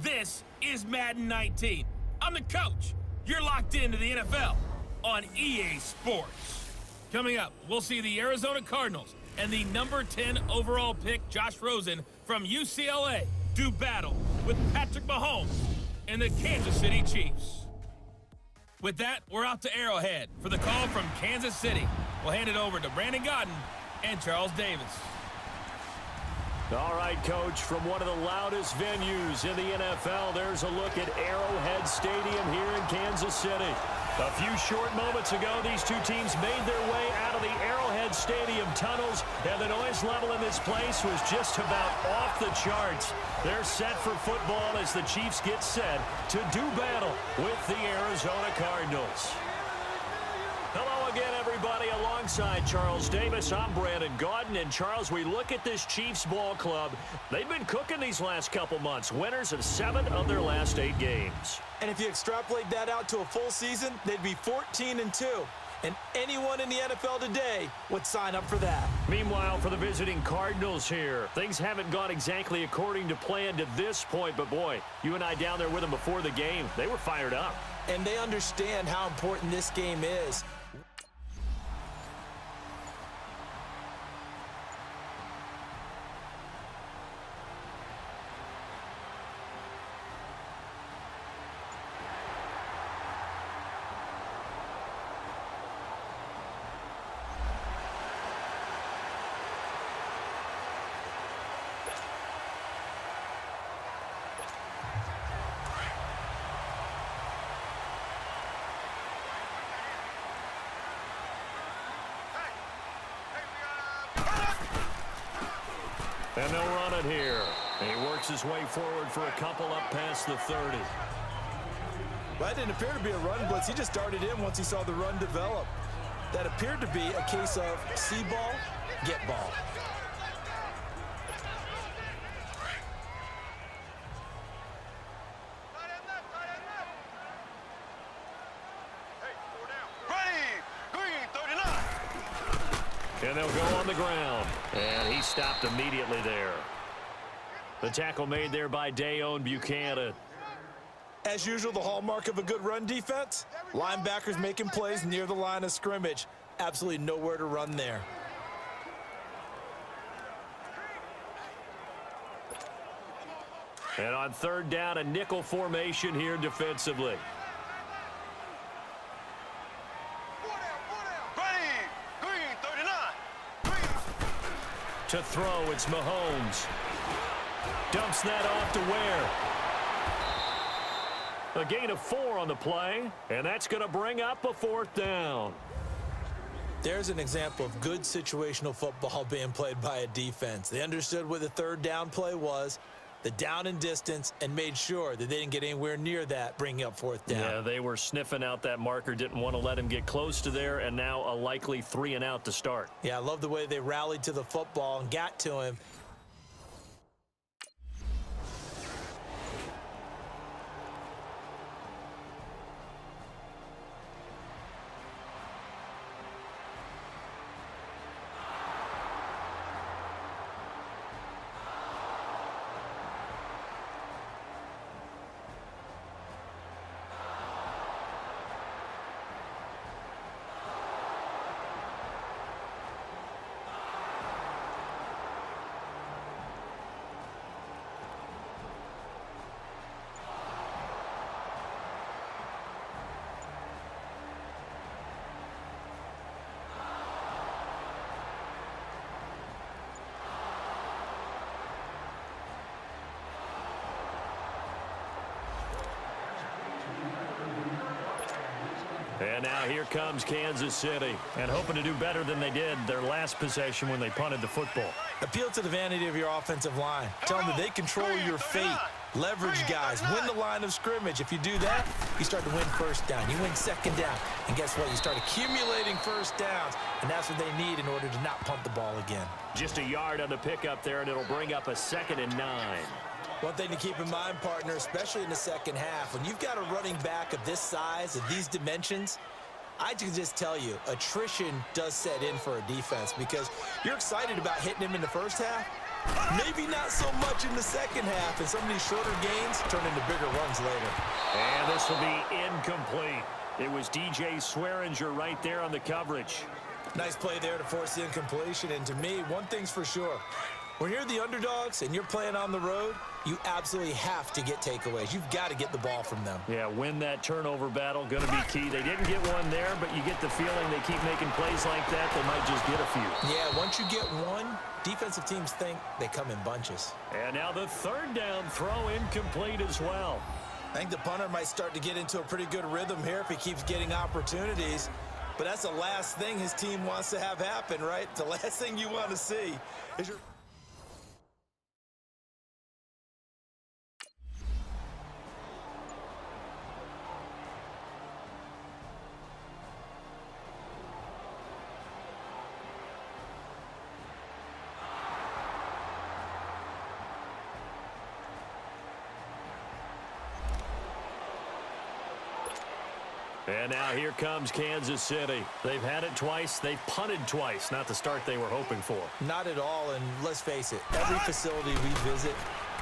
This is Madden 19. I'm the coach. You're locked into the NFL on EA Sports. Coming up, we'll see the Arizona Cardinals and the number 10 overall pick, Josh Rosen from UCLA, do battle with Patrick Mahomes and the Kansas City Chiefs. With that, we're out to Arrowhead for the call from Kansas City. We'll hand it over to Brandon Godden and Charles Davis. All right, Coach, from one of the loudest venues in the NFL, there's a look at Arrowhead Stadium here in Kansas City. A few short moments ago, these two teams made their way out of the Arrowhead Stadium tunnels, and the noise level in this place was just about off the charts. They're set for football as the Chiefs get set to do battle with the Arizona Cardinals. Hello again, everybody. Alongside Charles Davis, I'm Brandon Godden. And Charles, we look at this Chiefs ball club. They've been cooking these last couple months. Winners of 7 of their last 8 games. And if you extrapolate that out to a full season, they'd be 14-2. And anyone in the NFL today would sign up for that. Meanwhile, for the visiting Cardinals here, things haven't gone exactly according to plan to this point. But, boy, you and I down there with them before the game, they were fired up. And they understand how important this game is. And they'll run it here. And he works his way forward for a couple up past the 30. Well, that didn't appear to be a run blitz. He just darted in once he saw the run develop. That appeared to be a case of see ball, get ball. And they'll go on the ground. And he stopped immediately there. The tackle made there by Dayon Buchanan. As usual, the hallmark of a good run defense, linebackers making plays near the line of scrimmage. Absolutely nowhere to run there. And on third down, a nickel formation here defensively. To throw, it's Mahomes. Dumps that off to Ware. A gain of 4 on the play, and that's going to bring up a 4th down. There's an example of good situational football being played by a defense. They understood what the third down play was, the down and distance, and made sure that they didn't get anywhere near that, bringing up 4th down. Yeah, they were sniffing out that marker, didn't want to let him get close to there, and now a likely 3 and out to start. Yeah, I love the way they rallied to the football and got to him. And now here comes Kansas City. And hoping to do better than they did their last possession when they punted the football. Appeal to the vanity of your offensive line. Tell them that they control your fate. Leverage guys. Win the line of scrimmage. If you do that, you start to win first down. You win second down. And guess what? You start accumulating first downs. And that's what they need in order to not punt the ball again. Just a yard on the pickup there, and it'll bring up a 2nd and 9. One thing to keep in mind, partner, especially in the second half, when you've got a running back of this size, of these dimensions, I can just tell you, attrition does set in for a defense because you're excited about hitting him in the first half. Maybe not so much in the second half, and some of these shorter gains turn into bigger runs later. And this will be incomplete. It was DJ Swearinger right there on the coverage. Nice play there to force the incompletion, and to me, one thing's for sure. When you're the underdogs and you're playing on the road, you absolutely have to get takeaways. You've got to get the ball from them. Yeah, win that turnover battle, going to be key. They didn't get one there, but you get the feeling they keep making plays like that, they might just get a few. Yeah, once you get one, defensive teams think they come in bunches. And now the third down throw incomplete as well. I think the punter might start to get into a pretty good rhythm here if he keeps getting opportunities. But that's the last thing his team wants to have happen, right? The last thing you want to see is your... And now here comes Kansas City. They've had it twice. They've punted twice. Not the start they were hoping for. Not at all, and let's face it, every facility we visit,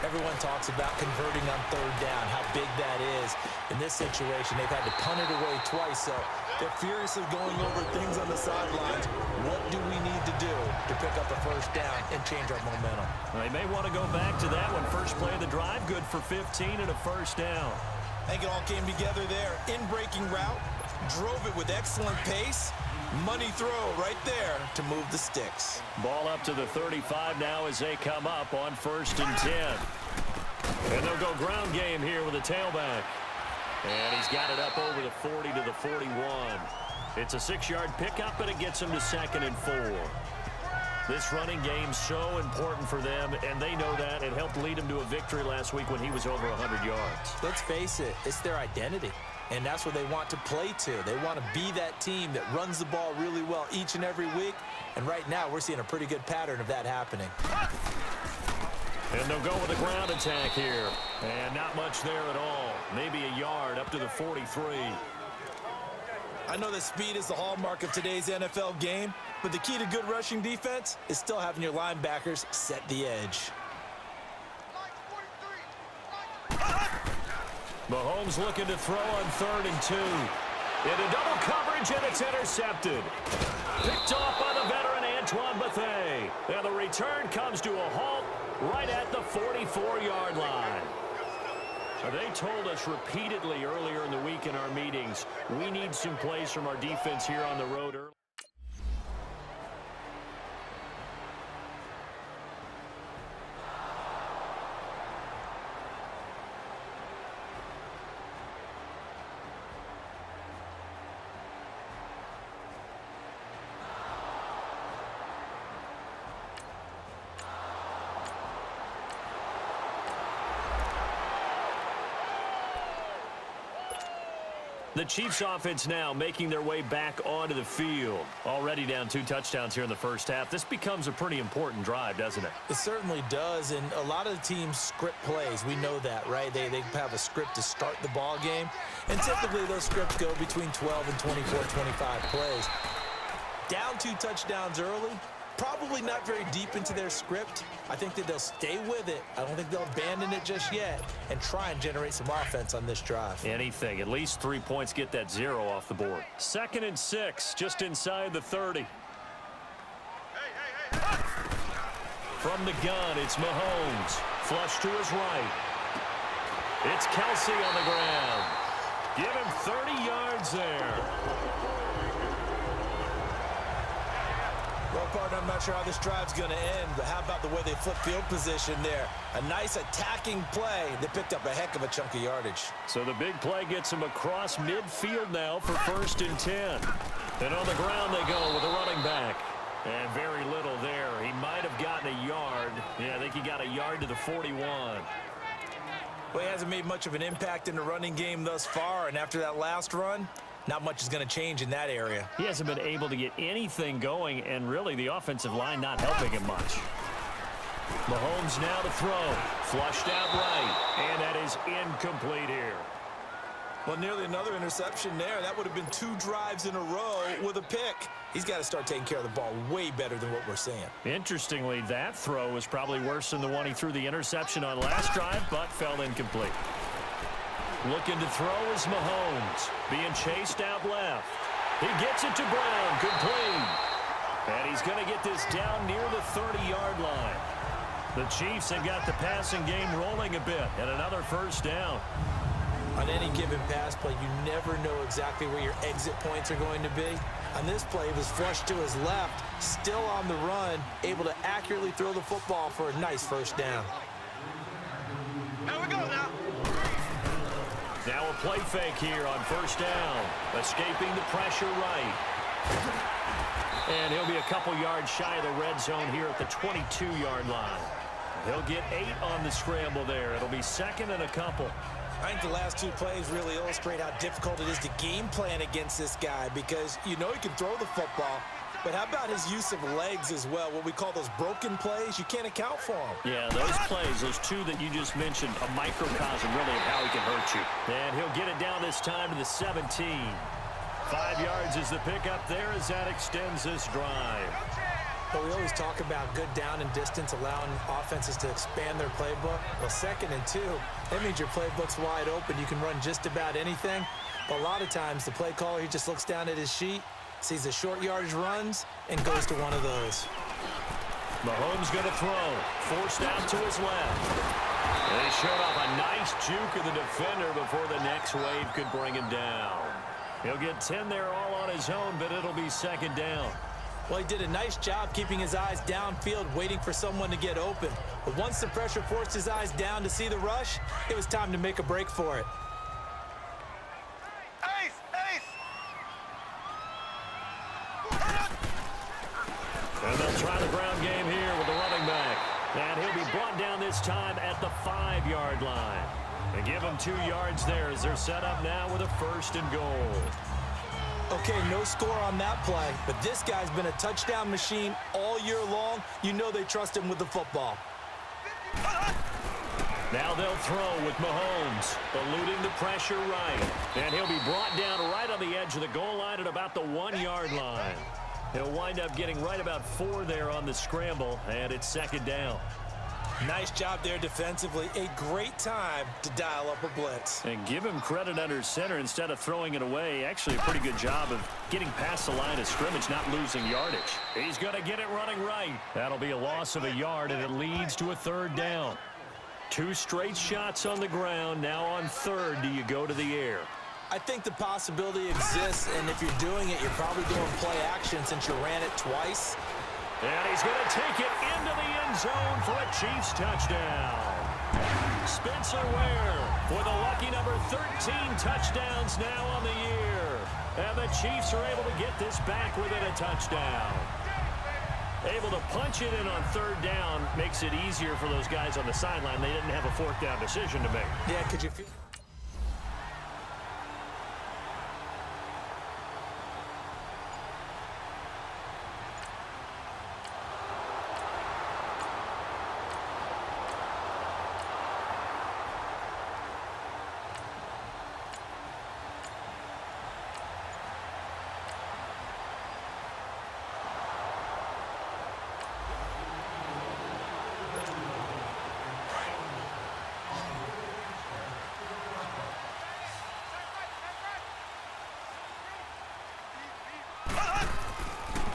everyone talks about converting on third down, how big that is. In this situation, they've had to punt it away twice, so they're furiously going over things on the sidelines. What do we need to do to pick up a first down and change our momentum? They may want to go back to that one. First play of the drive, good for 15 and a first down. I think it all came together there. In-breaking route, drove it with excellent pace. Money throw right there to move the sticks. Ball up to the 35 now as they come up on 1st and 10. And they'll go ground game here with a tailback. And he's got it up over the 40 to the 41. It's a 6-yard pickup, and it gets him to 2nd and 4. This running game's so important for them, and they know that. It helped lead them to a victory last week when he was over 100 yards. Let's face it, it's their identity, and that's what they want to play to. They want to be that team that runs the ball really well each and every week, and right now we're seeing a pretty good pattern of that happening. And they'll go with a ground attack here, and not much there at all. Maybe a yard up to the 43. I know that speed is the hallmark of today's NFL game, but the key to good rushing defense is still having your linebackers set the edge. Mahomes looking to throw on 3rd and 2. Into double coverage, and it's intercepted. Picked off by the veteran Antoine Bethea. And the return comes to a halt right at the 44-yard line. They told us repeatedly earlier in the week in our meetings, we need some plays from our defense here on the road early. The Chiefs offense now making their way back onto the field. Already down 2 touchdowns here in the first half. This becomes a pretty important drive, doesn't it? It certainly does, and a lot of the teams script plays. We know that, right? They have a script to start the ball game, and typically those scripts go between 12 and 24, 25 plays. Down 2 touchdowns early, probably not very deep into their script. I think that they'll stay with it. I don't think they'll abandon it just yet and try and generate some offense on this drive. Anything. At least 3 points, get that 0 off the board. 2nd and 6, just inside the 30. From the gun, it's Mahomes. Flush to his right. It's Kelsey on the ground. Give him 30 yards there. Well, partner, I'm not sure how this drive's going to end, but how about the way they flip field position there? A nice attacking play. They picked up a heck of a chunk of yardage. So the big play gets him across midfield now for 1st and 10. And on the ground they go with a running back. And very little there. He might have gotten a yard. Yeah, I think he got a yard to the 41. Well, he hasn't made much of an impact in the running game thus far, and after that last run, not much is going to change in that area. He hasn't been able to get anything going, and really the offensive line not helping him much. Mahomes now to throw. Flushed out right, and that is incomplete here. Well, nearly another interception there. That would have been 2 drives in a row with a pick. He's got to start taking care of the ball way better than what we're seeing. Interestingly, that throw was probably worse than the one he threw the interception on last drive, but fell incomplete. Looking to throw is Mahomes. Being chased out left. He gets it to Brown. Complete. And he's going to get this down near the 30-yard line. The Chiefs have got the passing game rolling a bit, and another first down. On any given pass play, you never know exactly where your exit points are going to be. On this play, he was flushed to his left, still on the run, able to accurately throw the football for a nice first down. Here we go now. Now a play fake here on first down. Escaping the pressure right. And he'll be a couple yards shy of the red zone here at the 22-yard line. He'll get 8 on the scramble there. It'll be second and a couple. I think the last 2 plays really illustrate how difficult it is to game plan against this guy because you know he can throw the football, but how about his use of legs as well? What we call those broken plays, you can't account for them. Yeah, those plays, those 2 that you just mentioned, a microcosm really of how he can hurt you. And he'll get it down this time to the 17. 5 yards is the pickup there as that extends this drive. But we always talk about good down and distance, allowing offenses to expand their playbook. Well, 2nd and 2, that means your playbook's wide open. You can run just about anything. But a lot of times, the play caller, he just looks down at his sheet, sees the short yardage runs, and goes to one of those. Mahomes going to throw. Forced out to his left. And he showed off a nice juke of the defender before the next wave could bring him down. He'll get 10 there all on his own, but it'll be second down. Well, he did a nice job keeping his eyes downfield, waiting for someone to get open. But once the pressure forced his eyes down to see the rush, it was time to make a break for it. Ace! Ace! And they'll try the ground game here with the running back. And he'll be brought down this time at the 5-yard line. And give him 2 yards there as they're set up now with a 1st and goal. Okay, no score on that play, but this guy's been a touchdown machine all year long. You know they trust him with the football. Now they'll throw with Mahomes, eluding the pressure right. And he'll be brought down right on the edge of the goal line at about the 1-yard line. He'll wind up getting right about 4 there on the scramble, and it's second down. Nice job there defensively. A great time to dial up a blitz. And give him credit under center instead of throwing it away. Actually, a pretty good job of getting past the line of scrimmage, not losing yardage. He's going to get it running right. That'll be a loss of a yard, and it leads to a 3rd down. 2 straight shots on the ground. Now on 3rd, do you go to the air? I think the possibility exists, and if you're doing it, you're probably doing play action since you ran it twice. And he's going to take it into the end zone for a Chiefs touchdown. Spencer Ware with a lucky number 13 touchdowns now on the year. And the Chiefs are able to get this back within a touchdown. Able to punch it in on 3rd down makes it easier for those guys on the sideline. They didn't have a 4th down decision to make. Yeah, could you feel...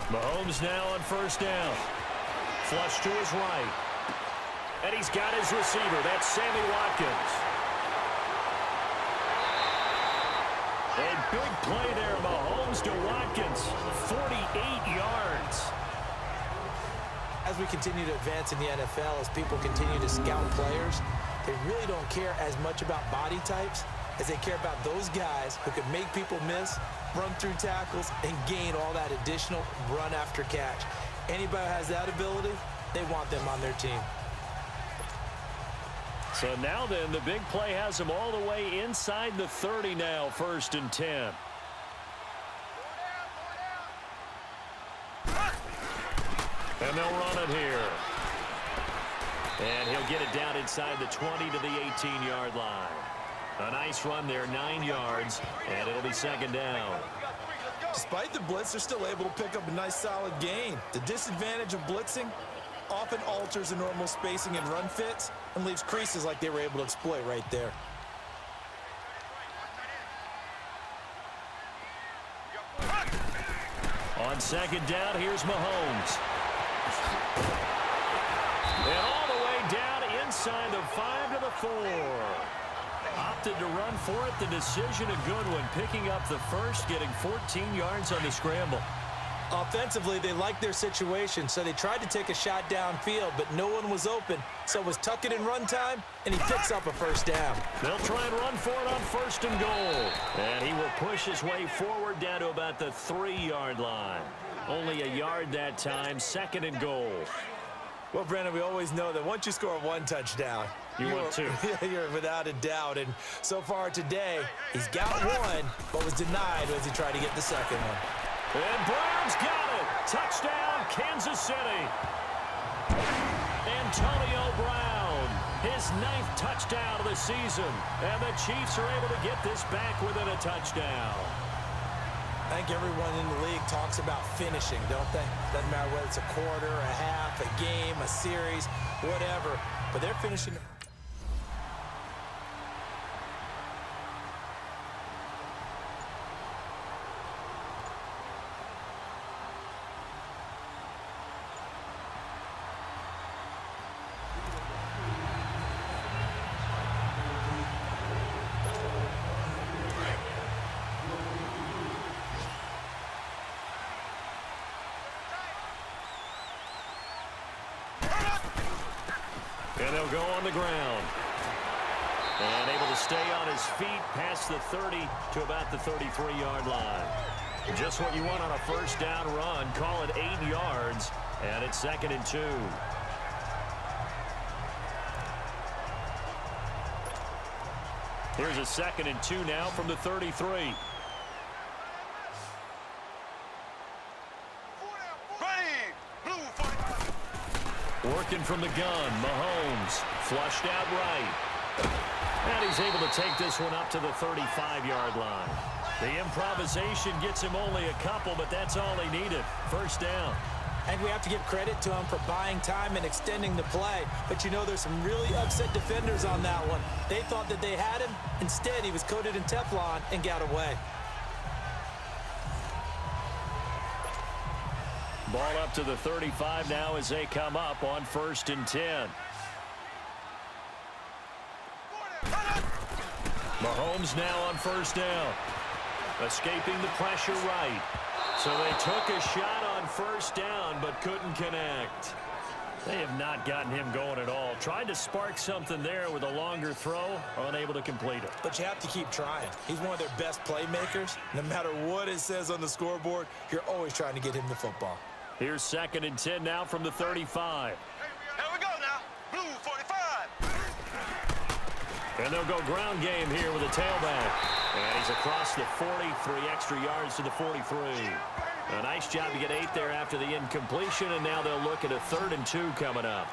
Mahomes now on 1st down. Flush to his right. And he's got his receiver. That's Sammy Watkins. A big play there. Mahomes to Watkins. 48 yards. As we continue to advance in the NFL, as people continue to scout players, they really don't care as much about body types as they care about those guys who can make people miss, run through tackles, and gain all that additional run after catch. Anybody who has that ability, they want them on their team. So now then, the big play has them all the way inside the 30 now, 1st and 10. And they'll run it here. And he'll get it down inside the 20 to the 18-yard line. A nice run there, 9 yards, and it'll be second down. Despite the blitz, they're still able to pick up a nice solid gain. The disadvantage of blitzing often alters the normal spacing and run fits and leaves creases like they were able to exploit right there. On second down, here's Mahomes. And all the way down inside the 5 to the 4. Opted to run for it. The decision a good one. Picking up the first, getting 14 yards on the scramble. Offensively, they liked their situation, so they tried to take a shot downfield, but no one was open. So it was tuck it in run time, and he picks up a first down. They'll try and run for it on first and goal. And he will push his way forward down to about the 3-yard line. Only a yard that time, second and goal. Well, Brandon, we always know that once you score one touchdown, want two. You're without a doubt. And so far today, he's got one, but was denied as he tried to get the second one. And Brown's got it. Touchdown, Kansas City. Antonio Brown, his 9th touchdown of the season. And the Chiefs are able to get this back within a touchdown. I think everyone in the league talks about finishing, don't they? Doesn't matter whether it's a quarter, a half, a game, a series, whatever. But they're finishing. And they'll go on the ground. And able to stay on his feet past the 30 to about the 33-yard line. Just what you want on a first down run. Call it 8 yards. And it's second and 2. Here's a second and 2 now from the 33. Working from the gun, Mahomes flushed out right. And he's able to take this one up to the 35-yard line. The improvisation gets him only a couple, but that's all he needed. First down. And we have to give credit to him for buying time and extending the play. But you know, there's some really upset defenders on that one. They thought that they had him. Instead, he was coated in Teflon and got away. Ball up to the 35 now as they come up on first and 10. Mahomes now on first down. Escaping the pressure right. So they took a shot on first down but couldn't connect. They have not gotten him going at all. Tried to spark something there with a longer throw, unable to complete it. But you have to keep trying. He's one of their best playmakers. No matter what it says on the scoreboard, you're always trying to get him the football. Here's second and 10 now from the 35. Here we go now. Blue 45. And they'll go ground game here with a tailback. And he's across the 43 extra yards to the 43. A nice job to get 8 there after the incompletion, and now they'll look at a 3rd and 2 coming up.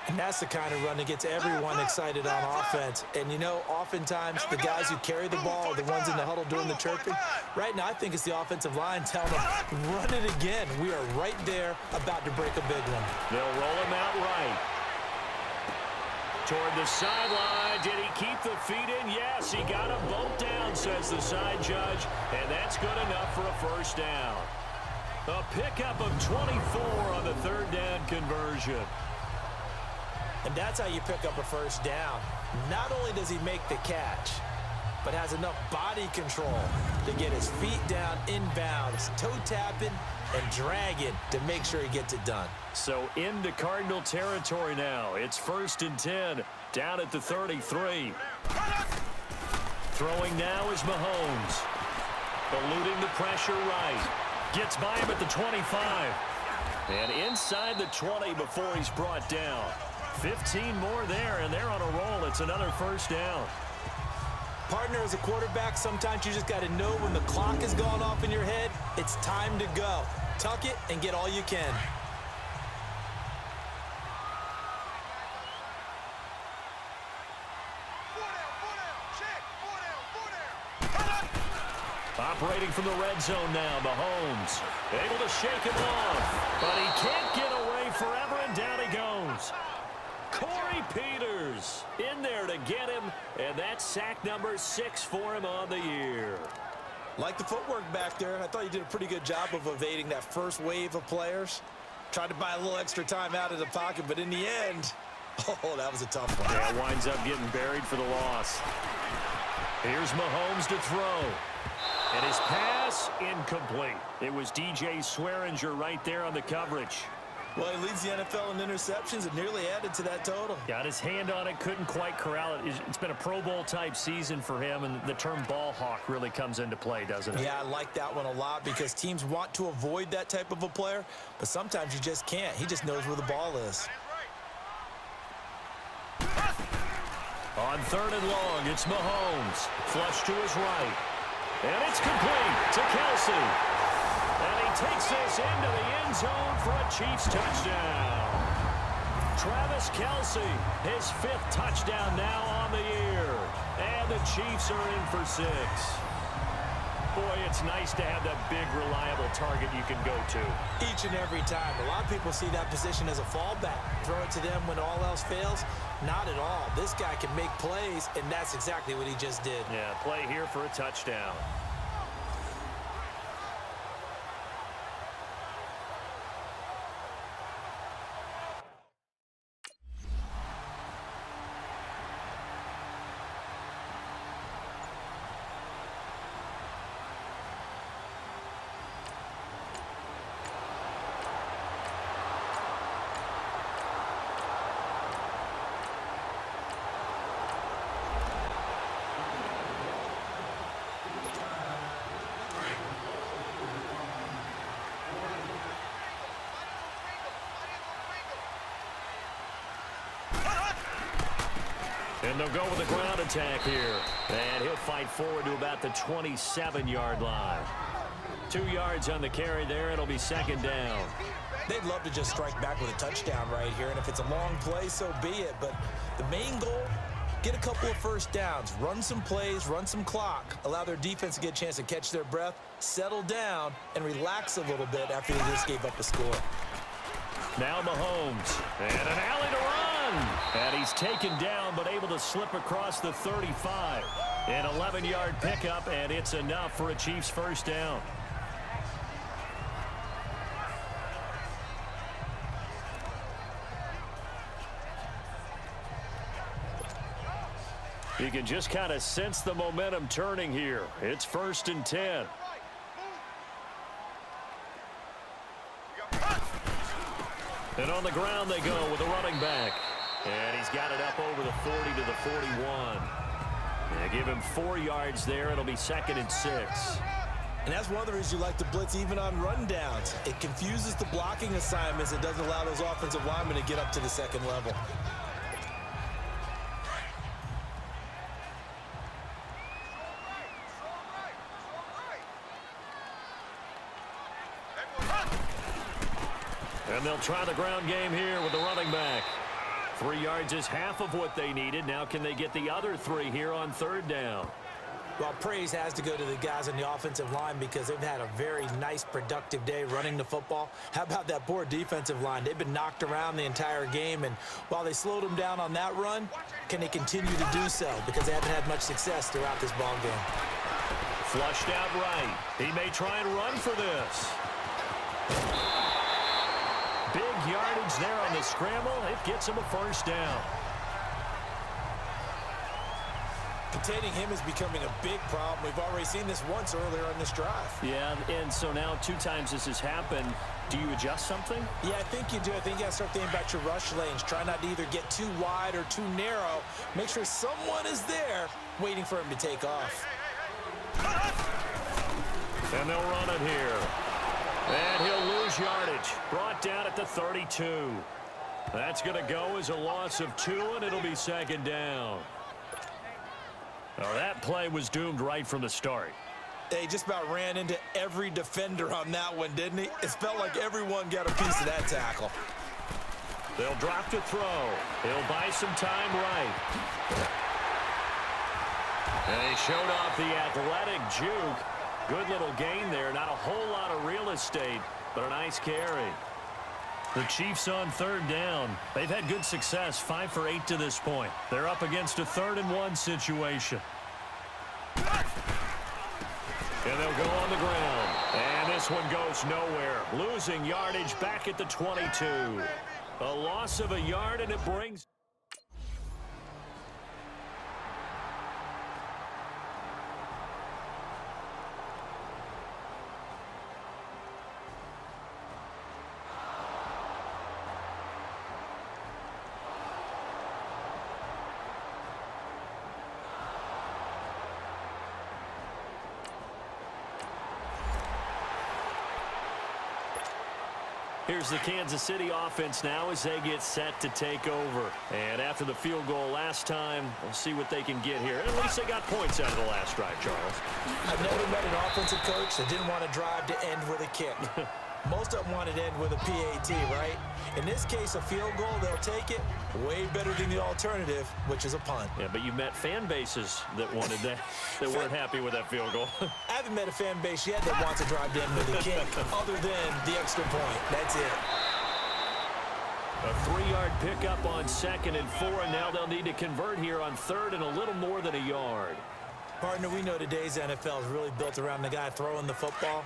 And that's the kind of run that gets everyone excited on offense. And, you know, oftentimes the guys who carry the ball are the ones in the huddle doing the chirping. Right now, I think it's the offensive line telling them, run it again. We are right there about to break a big one. They'll roll him out right. Toward the sideline. Did he keep the feet in? Yes, he got him both down, says the side judge. And that's good enough for a first down. A pickup of 24 on the 3rd down conversion. And that's how you pick up a first down. Not only does he make the catch, but has enough body control to get his feet down inbounds, toe tapping and dragging to make sure he gets it done. So into Cardinal territory now. It's 1st and 10 down at the 33. Throwing now is Mahomes. Eluding the pressure right. Gets by him at the 25. And inside the 20 before he's brought down. 15 more there, and they're on a roll. It's another first down. Partner, as a quarterback, sometimes you just got to know when the clock has gone off in your head, it's time to go. Tuck it and get all you can. Check. Operating from the red zone now, Mahomes. Able to shake him off, but he can't get away forever, and down he goes. Corey Peters in there to get him, and that's sack number 6 for him on the year. Like the footwork back there. I thought he did a pretty good job of evading that first wave of players. Tried to buy a little extra time out of the pocket, but in the end, oh, that was a tough one. Yeah, winds up getting buried for the loss. Here's Mahomes to throw. And his pass, incomplete. It was DJ Swearinger right there on the coverage. Well, he leads the NFL in interceptions and nearly added to that total. Got his hand on it, couldn't quite corral it. It's been a Pro Bowl-type season for him, and the term ball hawk really comes into play, doesn't it? Yeah, I like that one a lot because teams want to avoid that type of a player, but sometimes you just can't. He just knows where the ball is. On 3rd and long, it's Mahomes. Flush to his right. And it's complete to Kelsey. And he takes this into the end zone for a Chiefs touchdown. Travis Kelsey, his 5th touchdown now on the year. And the Chiefs are in for 6. Boy, it's nice to have that big, reliable target you can go to. Each and every time. A lot of people see that position as a fallback. Throw it to them when all else fails. Not at all. This guy can make plays, and that's exactly what he just did. Yeah, play here for a touchdown. And they'll go with the ground attack here. And he'll fight forward to about the 27-yard line. 2 yards on the carry there. It'll be 2nd down. They'd love to just strike back with a touchdown right here. And if it's a long play, so be it. But the main goal, get a couple of first downs. Run some plays, run some clock. Allow their defense to get a chance to catch their breath, settle down, and relax a little bit after they just gave up a score. Now Mahomes. And an alley to run. And he's taken down, but able to slip across the 35. An 11-yard pickup, and it's enough for a Chiefs first down. You can just kind of sense the momentum turning here. It's 1st and 10. And on the ground they go with a running back. And he's got it up over the 40 to the 41. They give him 4 yards there. It'll be 2nd and 6. And that's one of the reasons you like to blitz even on rundowns. It confuses the blocking assignments. It doesn't allow those offensive linemen to get up to the 2nd level. And they'll try the ground game here with the running back. 3 yards is half of what they needed. Now can they get the other 3 here on 3rd down? Well, praise has to go to the guys on the offensive line because they've had a very nice, productive day running the football. How about that poor defensive line? They've been knocked around the entire game, and while they slowed them down on that run, can they continue to do so? Because they haven't had much success throughout this ball game. Flushed out right. He may try and run for this. Big yardage there on the scramble. It gets him a first down. Containing him is becoming a big problem. We've already seen this once earlier on this drive. Yeah, and so now 2 times this has happened. Do you adjust something? Yeah, I think you do. I think you got to start thinking about your rush lanes. Try not to either get too wide or too narrow. Make sure someone is there waiting for him to take off. And they'll run it here. And he'll lose yardage. Brought down at the 32. That's going to go as a loss of 2, and it'll be 2nd down. Now that play was doomed right from the start. They just about ran into every defender on that one, didn't he? It felt like everyone got a piece of that tackle. They'll drop to throw. He'll buy some time right. And he showed off the athletic juke. Good little gain there. Not a whole lot of real estate, but a nice carry. The Chiefs on third down. They've had good success, 5 for 8 to this point. They're up against a 3rd-and-1 situation. And they'll go on the ground. And this one goes nowhere. Losing yardage back at the 22. A loss of a yard, and it brings... Here's the Kansas City offense now as they get set to take over. And after the field goal last time, we'll see what they can get here. And at least they got points out of the last drive, Charles. I've never met an offensive coach that didn't want to drive to end with a kick. Most of them wanted to end with a PAT, right? In this case, a field goal, they'll take it. Way better than the alternative, which is a punt. Yeah, but you met fan bases that wanted that, that weren't happy with that field goal. I haven't met a fan base yet that wants to drive to end with a kick, other than the extra point. That's it. A 3-yard pickup on 2nd and 4, and now they'll need to convert here on 3rd and a little more than a yard. Partner, we know today's NFL is really built around the guy throwing the football.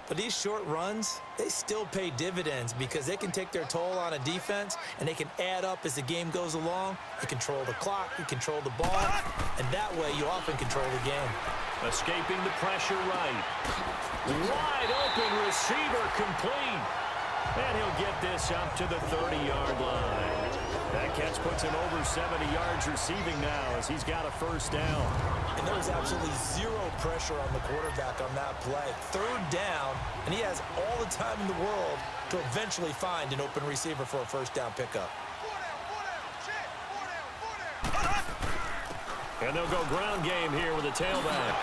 But these short runs, they still pay dividends because they can take their toll on a defense and they can add up as the game goes along. You control the clock, you control the ball, and that way you often control the game. Escaping the pressure right. Wide open receiver complete. And he'll get this up to the 30-yard line. That catch puts him over 70 yards receiving now as he's got a first down. And there was absolutely zero pressure on the quarterback on that play. 3rd down, and he has all the time in the world to eventually find an open receiver for a first down pickup. And they'll go ground game here with a tailback.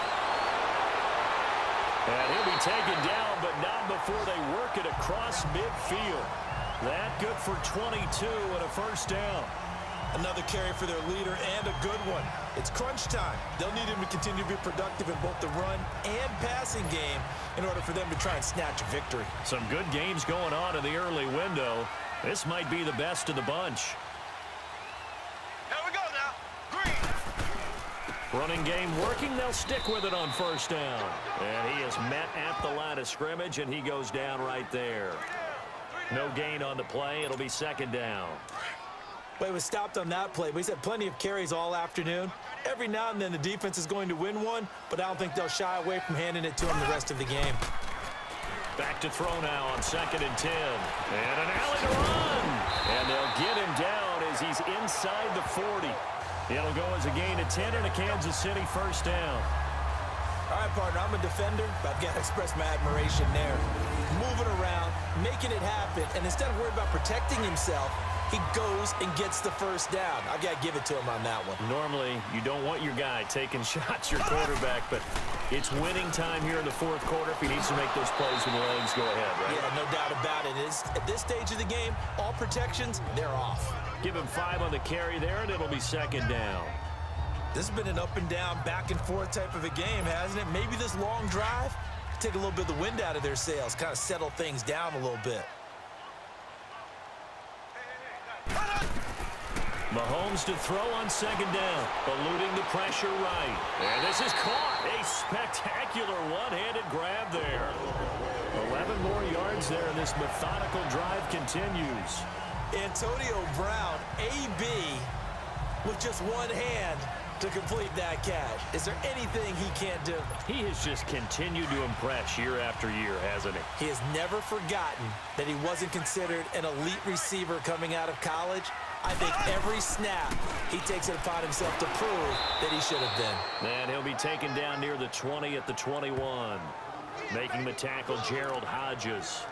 And he'll be taken down, but not before they work it across midfield. That good for 22 and a first down. Another carry for their leader and a good one. It's crunch time. They'll need him to continue to be productive in both the run and passing game in order for them to try and snatch a victory. Some good games going on in the early window. This might be the best of the bunch. Here we go now. Green. Running game working. They'll stick with it on first down. And he is met at the line of scrimmage, and he goes down right there. No gain on the play. It'll be 2nd down. Well, he was stopped on that play, but he's had plenty of carries all afternoon. Every now and then the defense is going to win one, but I don't think they'll shy away from handing it to him the rest of the game. Back to throw now on 2nd and 10. And an alley to run. And they'll get him down as he's inside the 40. It'll go as a gain of 10 and a Kansas City first down. All right, partner, I'm a defender, but I've got to express my admiration there. Moving around, making it happen, and instead of worrying about protecting himself, he goes and gets the first down. I've got to give it to him on that one. Normally, you don't want your guy taking shots, your quarterback, but it's winning time here in the 4th quarter if he needs to make those plays when the legs go ahead, right? Yeah, no doubt about it. At this stage of the game, all protections, they're off. Give him 5 on the carry there, and it'll be 2nd down. This has been an up-and-down, back-and-forth type of a game, hasn't it? Maybe this long drive take a little bit of the wind out of their sails, kind of settle things down a little bit. Mahomes to throw on 2nd down, eluding the pressure right. And this is caught. A spectacular one-handed grab there. 11 more yards there, and this methodical drive continues. Antonio Brown, AB, with just one hand to complete that catch. Is there anything he can't do? He has just continued to impress year after year, hasn't he? He has never forgotten that he wasn't considered an elite receiver coming out of college. I think every snap he takes it upon himself to prove that he should have been. And he'll be taken down near the 20 at the 21. Making the tackle, Gerald Hodges.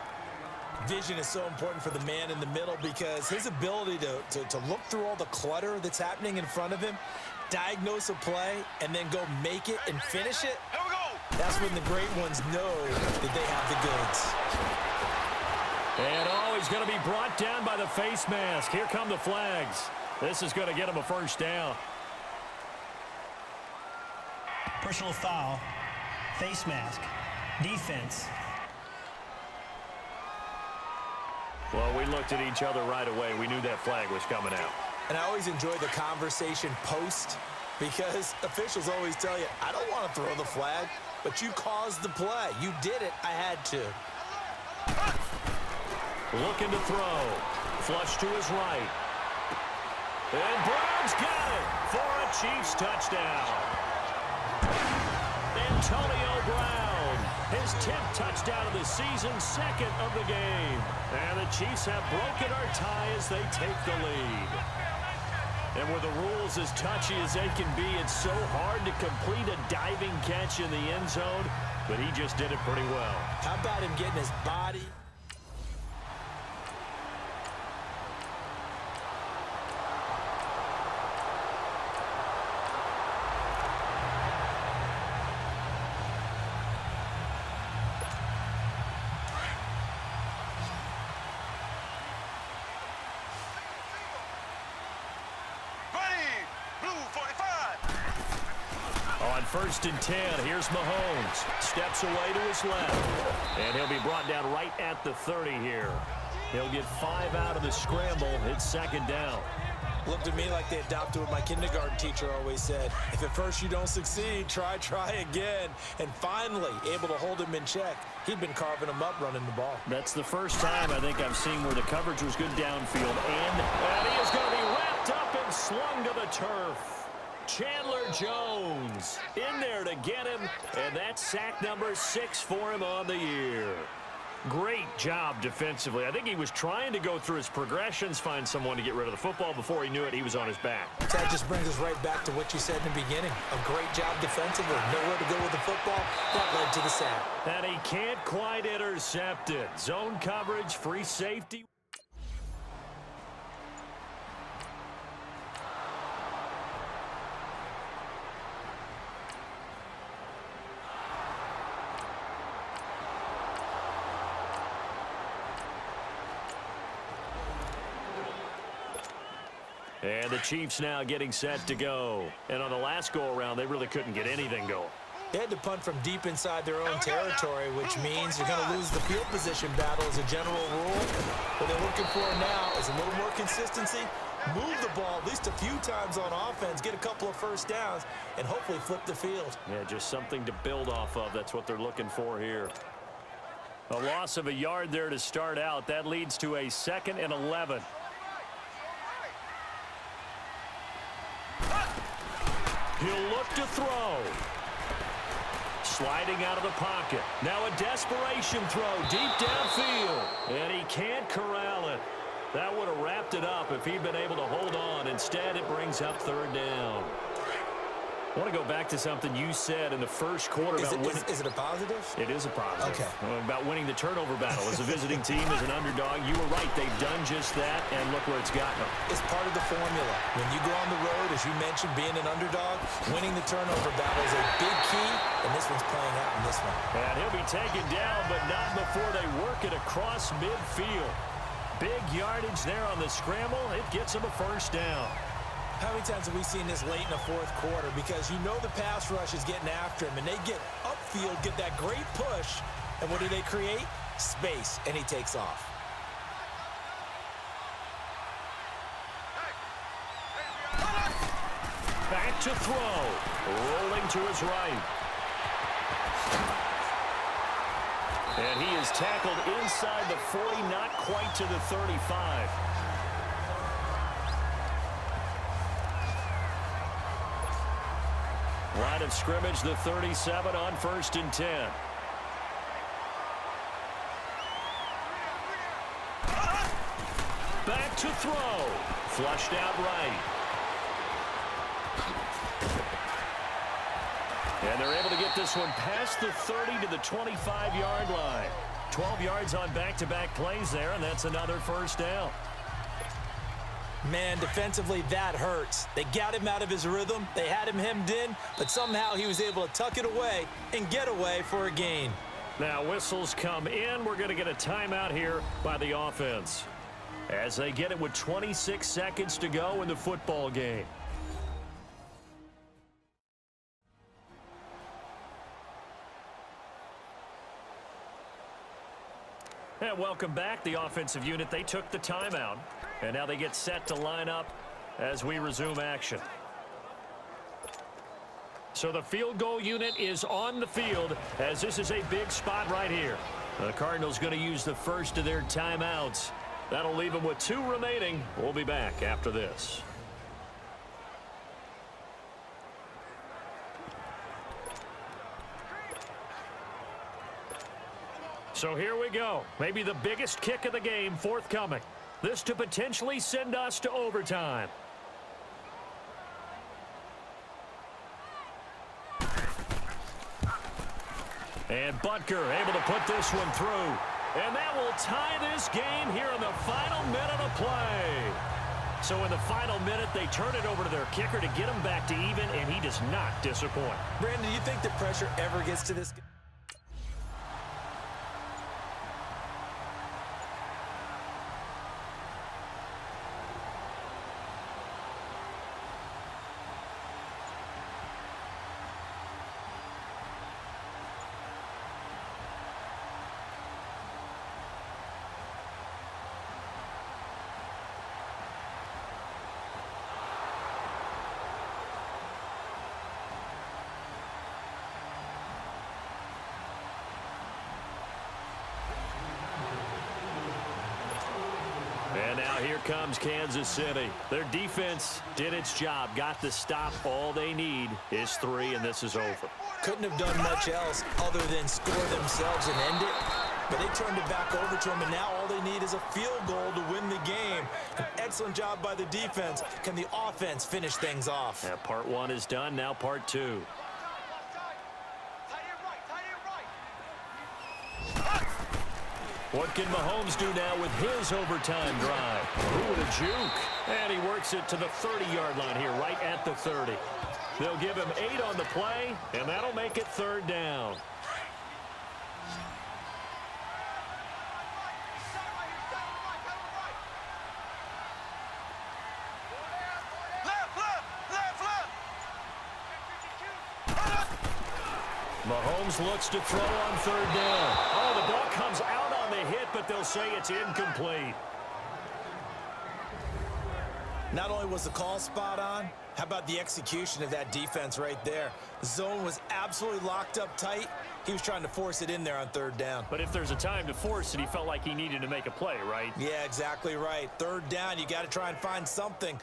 Vision is so important for the man in the middle because his ability to look through all the clutter that's happening in front of him, diagnose a play, and then go make it and finish it, Here we go. that's when the great ones know that they have the goods. And he's going to be brought down by the face mask. Here come the flags. This is going to get him a first down. Personal foul, face mask. Defense. Well, we looked at each other right away. We knew that flag was coming out. And I always enjoy the conversation post because officials always tell you, I don't want to throw the flag, but you caused the play. You did it. I had to. Looking to throw. Flush to his right. And Brown's got it for a Chiefs touchdown. Antonio Brown, his 10th touchdown of the season, second of the game. And the Chiefs have broken our tie as they take the lead. And with the rules as touchy as they can be, it's so hard to complete a diving catch in the end zone, but he just did it pretty well. How about him getting his body? On 1st and 10, here's Mahomes. Steps away to his left. And he'll be brought down right at the 30 here. He'll get 5 out of the scramble. It's 2nd down. Looked to me like they adopted what my kindergarten teacher always said. If at first you don't succeed, try again. And finally, able to hold him in check. He'd been carving him up running the ball. That's the first time I think I've seen where the coverage was good downfield. And he is going to be wrapped up and slung to the turf. Chandler Jones in there to get him, and that's sack number 6 for him on the year. Great job defensively. I think he was trying to go through his progressions, find someone to get rid of the football. Before he knew it, he was on his back. That just brings us right back to what you said in the beginning. A great job defensively. Nowhere to go with the football. That led to the sack. And he can't quite intercept it. Zone coverage, free safety. And the Chiefs now getting set to go. And on the last go-around, they really couldn't get anything going. They had to punt from deep inside their own territory, which means you're going to lose the field position battle as a general rule. What they're looking for now is a little more consistency, move the ball at least a few times on offense, get a couple of first downs, and hopefully flip the field. Yeah, just something to build off of. That's what they're looking for here. A loss of a yard there to start out. That leads to a 2nd and 11. He'll look to throw. Sliding out of the pocket. Now a desperation throw deep downfield. And he can't corral it. That would have wrapped it up if he'd been able to hold on. Instead, it brings up 3rd down. I want to go back to something you said in the first quarter about winning. Is it a positive? It is a positive. Okay. About winning the turnover battle. As a visiting team, as an underdog, you were right. They've done just that, and look where it's gotten them. It's part of the formula. When you go on the road, as you mentioned, being an underdog, winning the turnover battle is a big key, and this one's playing out in this one. And he'll be taken down, but not before they work it across midfield. Big yardage there on the scramble. It gets him a 1st down. How many times have we seen this late in the 4th quarter? Because you know the pass rush is getting after him, and they get upfield, get that great push, and what do they create? Space, and he takes off. Back to throw. Rolling to his right. And he is tackled inside the 40, not quite to the 35. Line of scrimmage, the 37 on 1st and 10. Back to throw. Flushed out right. And they're able to get this one past the 30 to the 25-yard line. 12 yards on back-to-back plays there, and that's another 1st down. Man, defensively, that hurts. They got him out of his rhythm. They had him hemmed in, but somehow he was able to tuck it away and get away for a gain. Now whistles come in. We're going to get a timeout here by the offense as they get it with 26 seconds to go in the football game. And welcome back. The offensive unit, they took the timeout. And now they get set to line up as we resume action. So the field goal unit is on the field as this is a big spot right here. The Cardinals going to use the first of their timeouts. That'll leave them with 2 remaining. We'll be back after this. So here we go. Maybe the biggest kick of the game forthcoming. This to potentially send us to overtime. And Butker able to put this one through. And that will tie this game here in the final minute of play. So in the final minute, they turn it over to their kicker to get him back to even, and he does not disappoint. Brandon, do you think the pressure ever gets to this? And now here comes Kansas City. Their defense did its job, got the stop. All they need is 3, and this is over. Couldn't have done much else other than score themselves and end it. But they turned it back over to them, and now all they need is a field goal to win the game. An excellent job by the defense. Can the offense finish things off? Yeah, part 1 is done, now part 2. What can Mahomes do now with his overtime drive? Ooh, the juke. And he works it to the 30-yard line here, right at the 30. They'll give him 8 on the play, and that'll make it 3rd down. Mahomes looks to throw on 3rd down. Oh, the ball comes out on the hit, but they'll say it's incomplete. Not only was the call spot on, how about the execution of that defense right there? The zone was absolutely locked up tight. He was trying to force it in there on 3rd down. But if there's a time to force it, he felt like he needed to make a play, right? Yeah, exactly right. 3rd down, you got to try and find something.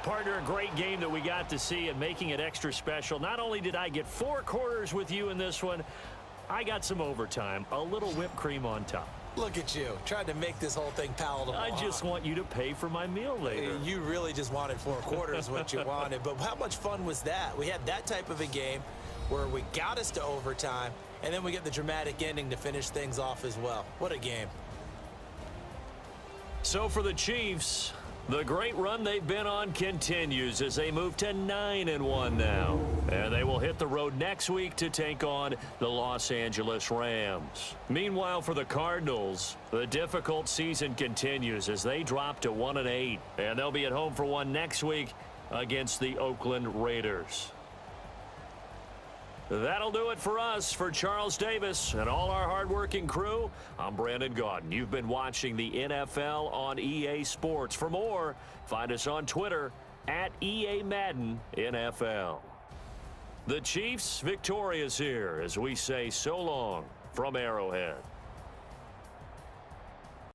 Partner, a great game that we got to see and making it extra special. Not only did I get 4 quarters with you in this one, I got some overtime, a little whipped cream on top. Look at you, trying to make this whole thing palatable. I just want you to pay for my meal later. You really just wanted 4 quarters, what you wanted. But how much fun was that? We had that type of a game where we got us to overtime, and then we get the dramatic ending to finish things off as well. What a game. So for the Chiefs, the great run they've been on continues as they move to 9-1 now. And they will hit the road next week to take on the Los Angeles Rams. Meanwhile, for the Cardinals, the difficult season continues as they drop to 1-8. And they'll be at home for one next week against the Oakland Raiders. That'll do it for us. For Charles Davis and all our hardworking crew, I'm Brandon Gaudin. You've been watching the NFL on EA Sports. For more, find us on Twitter at EA Madden NFL. The Chiefs victorious here as we say so long from Arrowhead.